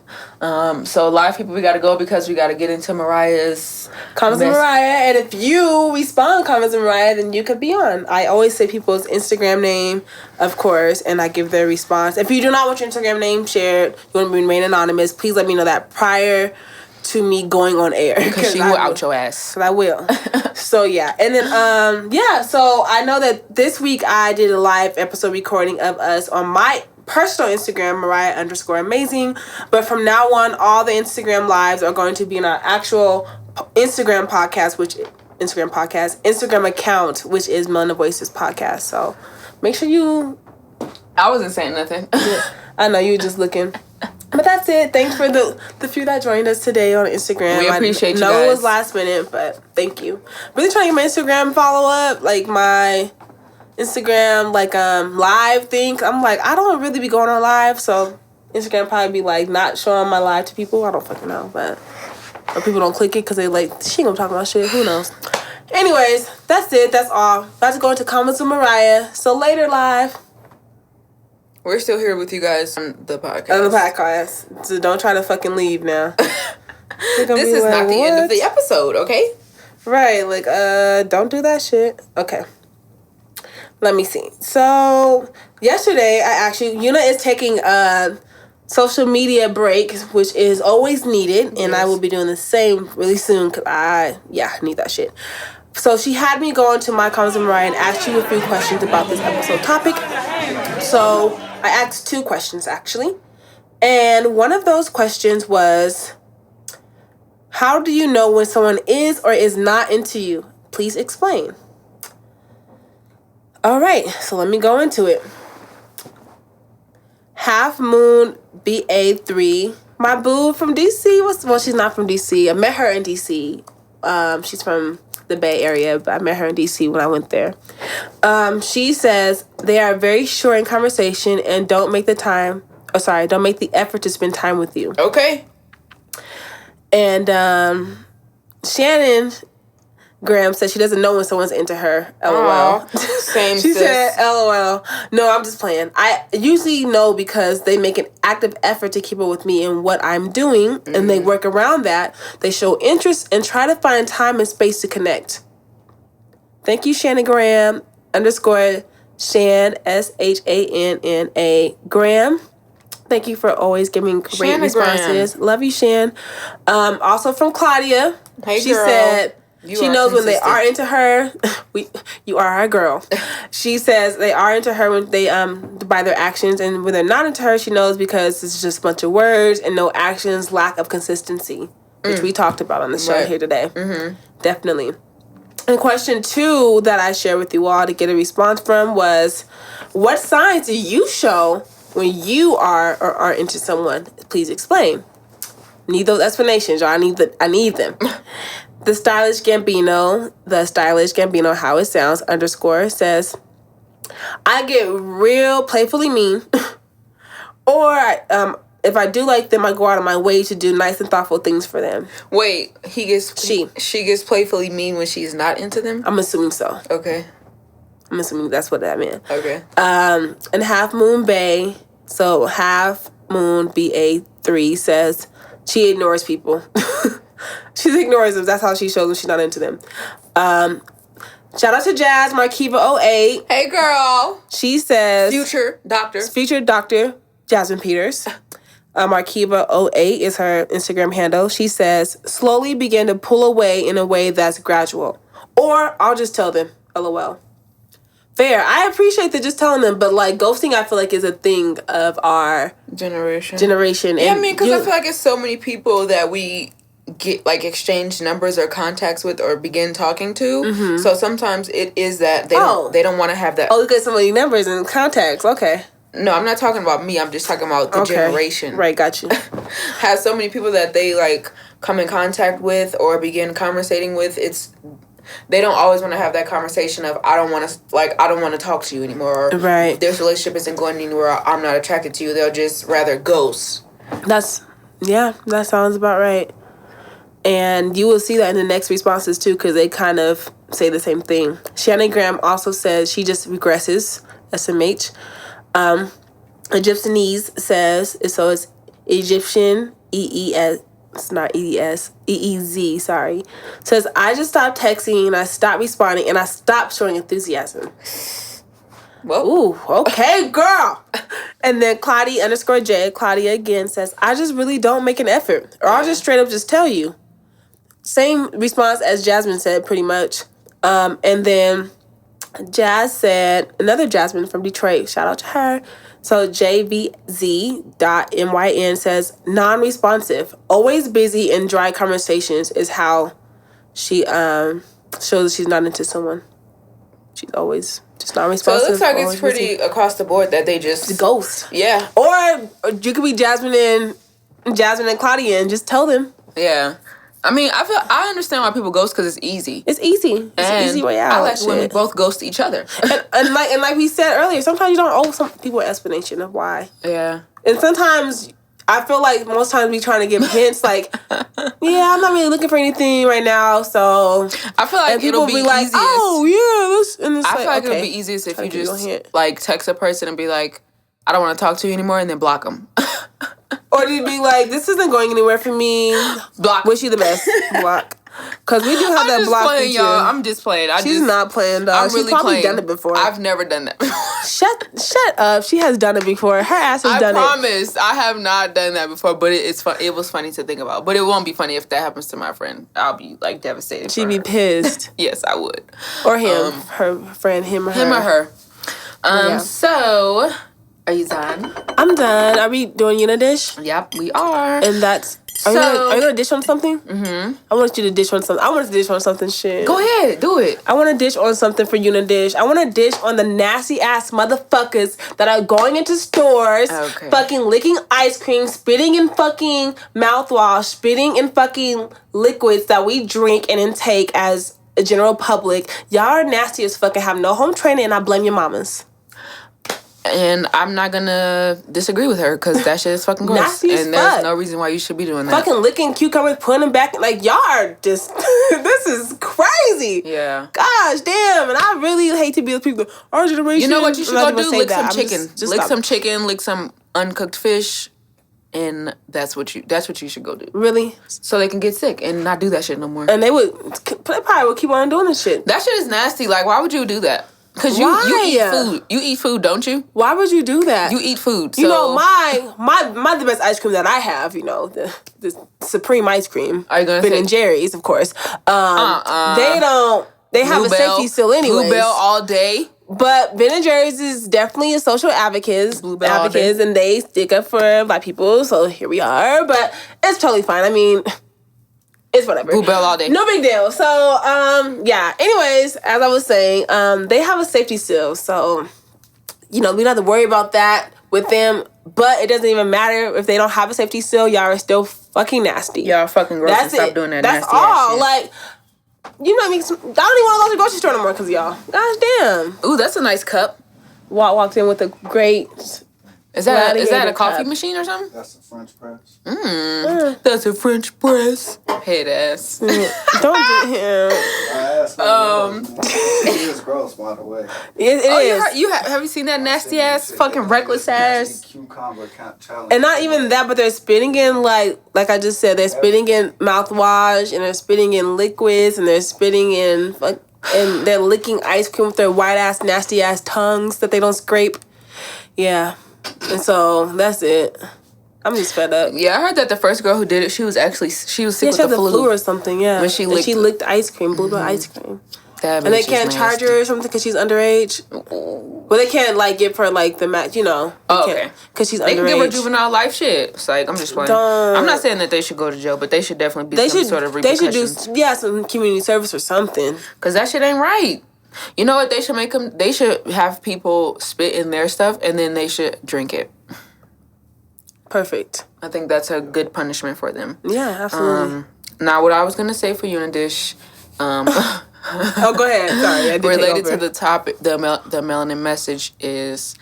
So a lot of people, we got to go because we got to get into Mariah's comments and Mariah. And if you respond comments and Mariah, then you could be on. I always say people's Instagram name, of course, and I give their response. If you do not want your Instagram name shared, you want to remain anonymous, please let me know that prior to me going on air. Because she will out your ass. Because I will. So, yeah. And then, so I know that this week I did a live episode recording of us on my personal Instagram, Mariah_amazing. But from now on, all the Instagram lives are going to be in our actual Instagram account, which is Melanin Voices Podcast. So make sure you... I wasn't saying nothing. I know, you were just looking. But that's it. Thanks for the few that joined us today on Instagram. We appreciate you guys. guys. It was last minute, but thank you. Really trying to get my Instagram follow up, like my Instagram live thing. I'm like, I don't really be going on live, so Instagram probably be like not showing my live to people. I don't fucking know, but or people don't click it because they like she ain't gonna talk about shit. Who knows? Anyways, that's it. That's all. About to go into Convos with Mariah. So later, live. We're still here with you guys on the podcast. On the podcast. So don't try to fucking leave now. This is not the end of the episode, okay? Right, like, don't do that shit. Okay. Let me see. So, yesterday, Una is taking a social media break, which is always needed, and I will be doing the same really soon, because I need that shit. So, she had me go into my Convos with Mariah and ask you a few questions about this episode topic. So, I asked 2 questions, actually. And one of those questions was, how do you know when someone is or is not into you? Please explain. All right, so let me go into it. Half Moon BA3. My boo from DC. Well, she's not from DC. I met her in DC. She's from the Bay Area, but I met her in DC when I went there. She says they are very short in conversation and don't make the effort to spend time with you. Okay. And Shannon Graham said she doesn't know when someone's into her. LOL. Same. She said, LOL. No, I'm just playing. I usually know because they make an active effort to keep up with me and what I'm doing, and they work around that. They show interest and try to find time and space to connect. Thank you, Shannon Graham _ Shan SHANNA Graham. Thank you for always giving great Shanna responses. Graham. Love you, Shan. Also from Claudia. Hey, she girl. said she knows when they consistent. are into her. You are our girl. She says they are into her when they by their actions, and when they're not into her, she knows because it's just a bunch of words and no actions, lack of consistency, which we talked about on the show here today. Mm-hmm. Definitely. And question 2 that I shared with you all to get a response from was, what signs do you show when you are or aren't into someone? Please explain. Need those explanations, y'all. I need them. The stylish Gambino, how it sounds, _ says, I get real playfully mean. Or if I do like them, I go out of my way to do nice and thoughtful things for them. Wait, she gets playfully mean when she's not into them? I'm assuming so. Okay. I'm assuming that's what that meant. Okay. And Half Moon Bay, so Half Moon BA3 says she ignores people. She ignores them. That's how she shows them she's not into them. Shout out to Jazz Markiva 08. Hey, girl. She says Future Dr. Jasmine Peters. Markiva 08 is her Instagram handle. She says, slowly begin to pull away in a way that's gradual. Or I'll just tell them, LOL. Fair. I appreciate that just telling them, but like ghosting, I feel like is a thing of our generation. Yeah, I mean, because I feel like it's so many people that we get like exchange numbers or contacts with or begin talking to. Mm-hmm. So sometimes it is that they don't want to have that. Oh, look at so many numbers and contacts. Okay. No, I'm not talking about me. I'm just talking about the generation. Right, got you. Has so many people that they like come in contact with or begin conversating with. They don't always want to have that conversation of I don't want to talk to you anymore. Or, right. This relationship isn't going anywhere. I'm not attracted to you. They'll just rather ghost. That sounds about right. And you will see that in the next responses too, because they kind of say the same thing. Shannon Graham also says she just regresses. SMH. Egyptianese says, so it's Egyptian EES. It's not EES. EEZ, sorry. Says, I just stopped texting and I stopped responding and I stopped showing enthusiasm. Whoa. Ooh, okay, girl. And then Claudia _ Claudia again says, I just really don't make an effort. Or I'll just straight up just tell you. Same response as Jasmine said, pretty much. And then Jazz said, another Jasmine from Detroit, shout out to her. So JVZ.MYN says, non-responsive, always busy in dry conversations is how she shows that she's not into someone. she's always just not So responsive. it looks like it's always pretty busy. across the board that they just Ghost. Yeah. Or you could be Jasmine and Claudia and just tell them. Yeah. I mean, I understand why people ghost because it's easy. It's easy. It's an easy way out. I like when we both ghost each other. and like we said earlier, sometimes you don't owe some people an explanation of why. Yeah. And sometimes I feel like most times we trying to give hints like, yeah, I'm not really looking for anything right now, so I feel like people it'll be like, easiest. oh yeah, this, and it's I like, feel like okay, it'll be easiest if try you to give you a just hint. like text a person and be like, I don't want to talk to you anymore, and then block them. Or you'd be like, this isn't going anywhere for me. Block. Wish you the best. Block. Because we do have that block playing, feature. y'all. I'm just playing. She's not playing, dog. I'm She's really probably playing. done it before. I've never done that before. Shut up. She has done it before. Her ass has done it. I promise. I have not done that before, but it's fun. It was funny to think about. But it won't be funny if that happens to my friend. I'll be like devastated. She'd be pissed. Yes, I would. Or him. Her friend, him or her. Him or her. Yeah. So, are you done? I'm done. Are we doing Unidish? Yep, we are. And that's... Are you gonna dish on something? Mm-hmm. I want you to dish on something. I want to dish on something, shit. Go ahead, do it. I want to dish on something for Unidish. I want to dish on the nasty ass motherfuckers that are going into stores, fucking licking ice cream, spitting in fucking mouthwash, spitting in fucking liquids that we drink and intake as a general public. Y'all are nasty as fuck and have no home training, and I blame your mamas. And I'm not gonna disagree with her because that shit is fucking gross. Nasty as and there's fuck. no reason why you should be doing that. Fucking licking cucumbers, putting them back. Like, y'all are just... this is crazy. Yeah. Gosh, damn. And I really hate to be the people... Our generation... You know what you should I'm not go gonna do? say Lick that. some chicken. Lick some chicken, lick some uncooked fish, and that's what you should go do. Really? So they can get sick and not do that shit no more. And they probably would keep on doing this shit. That shit is nasty. Like, why would you do that? Because you eat food. You eat food, don't you? Why would you do that? You eat food. So. You know, my the best ice cream that I have, you know, the Supreme ice cream. Are you gonna Ben say and Jerry's, of course. They have a safety seal anyways. Bluebell all day. But Ben and Jerry's is definitely a social advocates, and they stick up for Black people. So here we are. But it's totally fine. I mean, it's whatever. Bluebell all day. No big deal. So, yeah. Anyways, as I was saying, they have a safety seal. So, you know, we don't have to worry about that with them. But it doesn't even matter if they don't have a safety seal. Y'all are still fucking nasty. Y'all are fucking gross. That's Stop it. doing that That's nasty all. ass shit. Like, you know, I don't even want to go to the grocery store no more because of y'all. Gosh damn. Ooh, that's a nice cup. Walked in with a great... Is that a coffee cup. machine or something? That's a French press. That's a French press. Head ass. Don't do him. It is gross, by the way. It is. Have you seen that nasty ass, fucking reckless ass? Cucumber challenge. And not even that, but they're spitting in like I just said, they're spitting in mouthwash and they're spitting in liquids and they're spitting in and they're licking ice cream with their white ass nasty ass tongues that they don't scrape. Yeah. And so that's it. I'm just fed up. Yeah, I heard that the first girl who did it, she was sick She with had the flu or something. Yeah, When she licked ice cream, bluebell ice cream. That And they bitch can't is charge nasty. her or something because she's underage. Well, they can't like give her like the match, you know. Okay. Because she's They underage. can give her juvenile life shit. It's like, I'm just playing. Don't. I'm not saying that they should go to jail, but they should definitely be some sort of They should repercussions. do some community service or something. Because that shit ain't right. You know what they should make them? They should have people spit in their stuff and then they should drink it. Perfect. I think that's a good punishment for them. Yeah, absolutely. Now, what I was going to say for Unidish... Oh, go ahead. Sorry, I did related take over. to the topic, the melanin message is,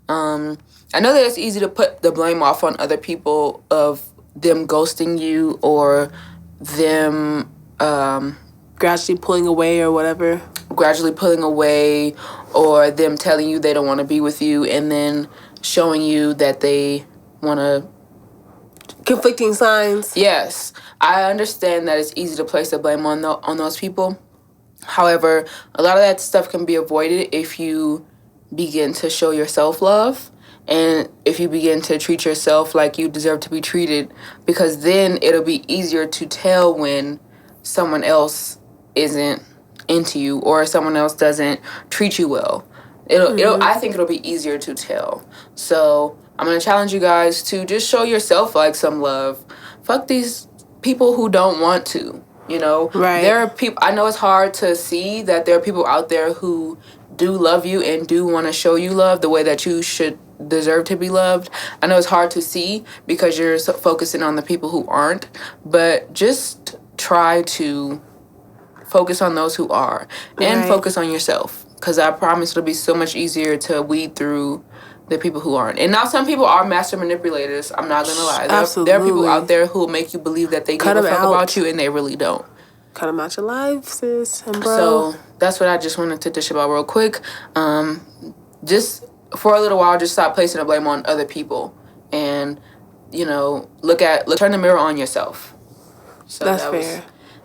I know that it's easy to put the blame off on other people of them ghosting you or them gradually pulling away or whatever. Gradually pulling away or them telling you they don't want to be with you and then showing you that they want to. Conflicting signs. Yes, I understand that it's easy to place the blame on those people. However, a lot of that stuff can be avoided if you begin to show yourself love and if you begin to treat yourself like you deserve to be treated, because then it'll be easier to tell when someone else isn't into you or someone else doesn't treat you well. I think it'll be easier to tell. So I'm going to challenge you guys to just show yourself like some love. Fuck these people who don't want to. You know, right. There are people, I know it's hard to see that there are people out there who do love you and do want to show you love the way that you should deserve to be loved. I know it's hard to see because you're focusing on the people who aren't, but just try to focus on those who are and focus on yourself, because I promise it'll be so much easier to weed through the people who aren't. And now some people are master manipulators. I'm not gonna lie. There are people out there who will make you believe that they give a fuck about you and they really don't. Cut them out your life, sis and bro. So that's what I just wanted to dish about real quick. Just for a little while, just stop placing the blame on other people, and turn the mirror on yourself. So that's fair.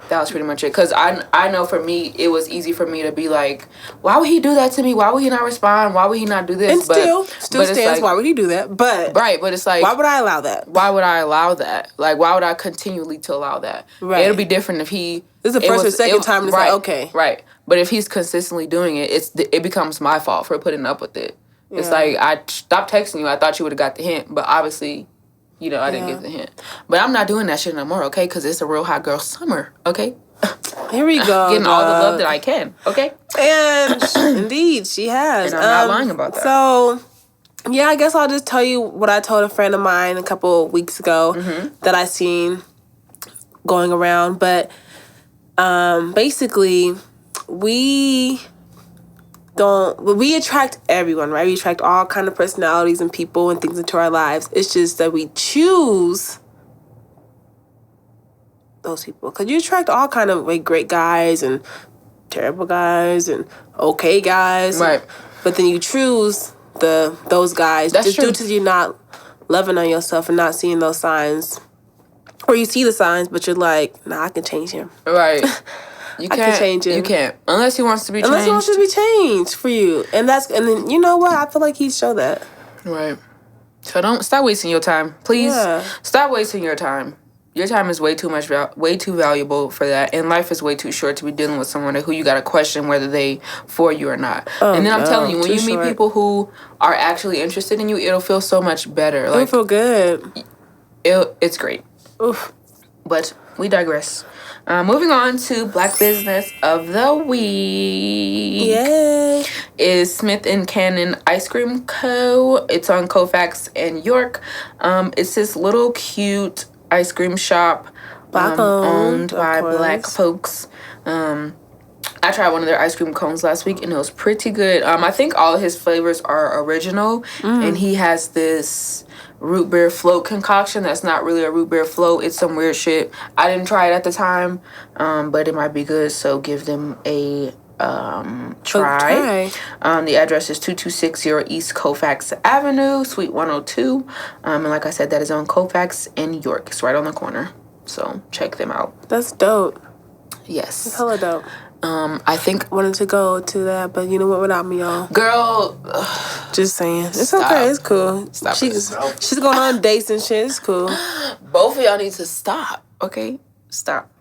That was pretty much it. Because I know for me, it was easy for me to be like, why would he do that to me? Why would he not respond? Why would he not do this? And still stands, like, why would he do that? But it's like, why would I allow that? Why would I allow that? Like, why would I continually to allow that? Right. It'll be different if he... This is the first or second time, and it's like, okay. Right. But if he's consistently doing it, it becomes my fault for putting up with it. Yeah. It's like, I stopped texting you. I thought you would have got the hint. But obviously... I didn't get the hint. But I'm not doing that shit no more, okay? Because it's a real hot girl summer, okay? Here we go. Getting all the love that I can, okay? And indeed, she has. And I'm not lying about that. So, yeah, I guess I'll just tell you what I told a friend of mine a couple of weeks ago that I seen going around. But basically, we attract everyone, right? We attract all kind of personalities and people and things into our lives. It's just that we choose those people, because you attract all kind of like great guys and terrible guys and okay guys, right? But then you choose those guys. That's just true. due to you not loving on yourself and not seeing those signs, or you see the signs but you're like, nah, I can change him, right? You can't, I can change him. You can't. Unless he wants to be changed. Unless he wants to be changed for you. And then, you know what? I feel like he'd show that. Right. So don't stop wasting your time. Please stop wasting your time. Your time is way too valuable for that. And life is way too short to be dealing with someone who you got to question whether they for you or not. Oh, and then I'm telling you, when you meet people who are actually interested in you, it'll feel so much better. It'll feel good. It's great. Oof. But we digress. Moving on to Black Business of the Week. Yay. Is Smith & Canon Ice Cream Co. It's on Colfax and York. It's this little cute ice cream shop owned by Black folks. I tried one of their ice cream cones last week and it was pretty good. I think all of his flavors are original, and he has this root beer float concoction that's not really a root beer float. It's some weird shit. I didn't try it at the time, but it might be good, so give them a try. The address is 2260 East Colfax Avenue, Suite 102. And like I said, that is on Colfax and York. It's right on the corner, so check them out. That's dope. Yes. That's hella dope. I think wanted to go to that, but you know what? Without me, y'all. Girl, just saying, it's okay. It's cool. She's going on dates and shit. It's cool. Both of y'all need to stop. Okay, stop.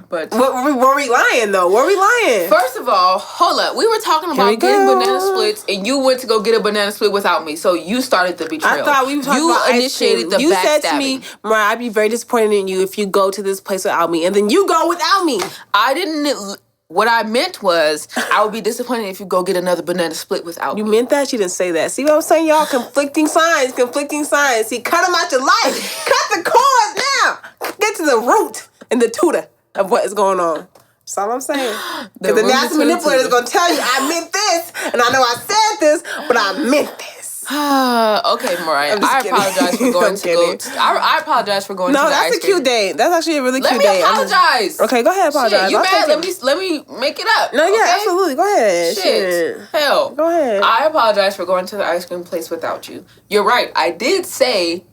But were we lying though? Were we lying? First of all, hold up. We were talking about getting banana splits, and you went to go get a banana split without me. So you started the betrayal. I thought we were talking about initiated the backstabbing. You said to me, Mariah, I'd be very disappointed in you if you go to this place without me, and then you go without me. I didn't. What I meant was, I would be disappointed if you go get another banana split without me. You meant that? She didn't say that. See what I'm saying, y'all? Conflicting signs. See, cut them out your life. Cut the cords now. Get to the root and the tutor of what is going on. That's all I'm saying. Because the master manipulator is going to tell you, I meant this, and I know I said this, but I meant this. Okay, Mariah. I apologize for going to go. I apologize for going to the ice cream. No, that's a cute date. That's actually a really cute date. Let me apologize. Okay, go ahead, apologize. Shit, you mad? Let me make it up. No, yeah, okay? absolutely. Go ahead. Shit. Hell. Go ahead. I apologize for going to the ice cream place without you. You're right. I did say,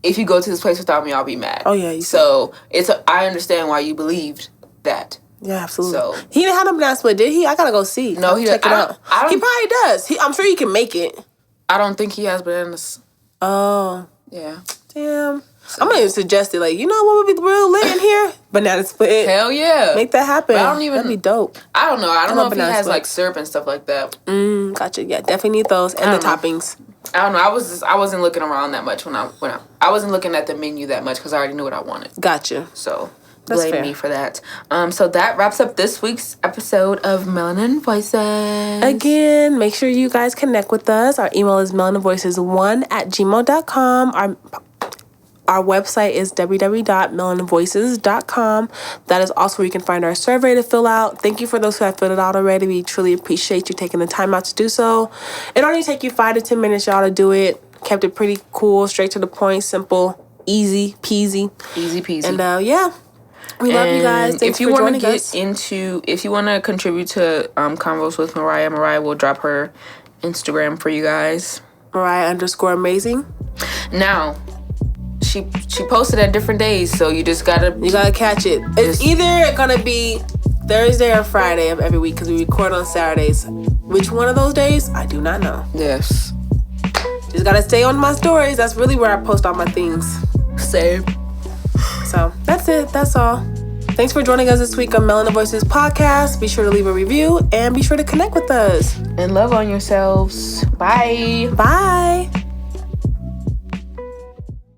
if you go to this place without me, I'll be mad. Oh, yeah. So, I understand why you believed that. Yeah, absolutely. So, he didn't have no banana split, did he? I gotta go see. No, he check it out. He probably does. I'm sure he can make it. I don't think he has bananas. Oh. Yeah. Damn. So. I'm gonna even suggest it. Like, you know what would be real lit in here? Banana split. Hell yeah. Make that happen. But that'd be dope. I don't know. I don't know if he has like syrup and stuff like that. Gotcha. Yeah, definitely need those and the toppings. I don't know. I wasn't looking around that much when I wasn't looking at the menu that much because I already knew what I wanted. Gotcha. So blame fair. me for that. So that wraps up this week's episode of Melanin Voices. Again, make sure you guys connect with us. Our email is melaninvoices1@gmail.com. Our website is www.melaninvoices.com. That is also where you can find our survey to fill out. Thank you for those who have filled it out already. We truly appreciate you taking the time out to do so. It only take you 5 to 10 minutes, y'all, to do it. Kept it pretty cool, straight to the point, simple, easy peasy. Easy peasy. And yeah, we love you guys. Thanks for joining us. If you want to contribute to Convos with Mariah will drop her Instagram for you guys. Mariah_amazing. Now, she posted at different days, so you gotta catch it. It's either gonna be Thursday or Friday of every week because we record on Saturdays. Which one of those days? I do not know. Yes. Just gotta stay on my stories. That's really where I post all my things. Same. So that's it. That's all. Thanks for joining us this week on Melanin Voices podcast. Be sure to leave a review and be sure to connect with us. And love on yourselves. Bye. Bye.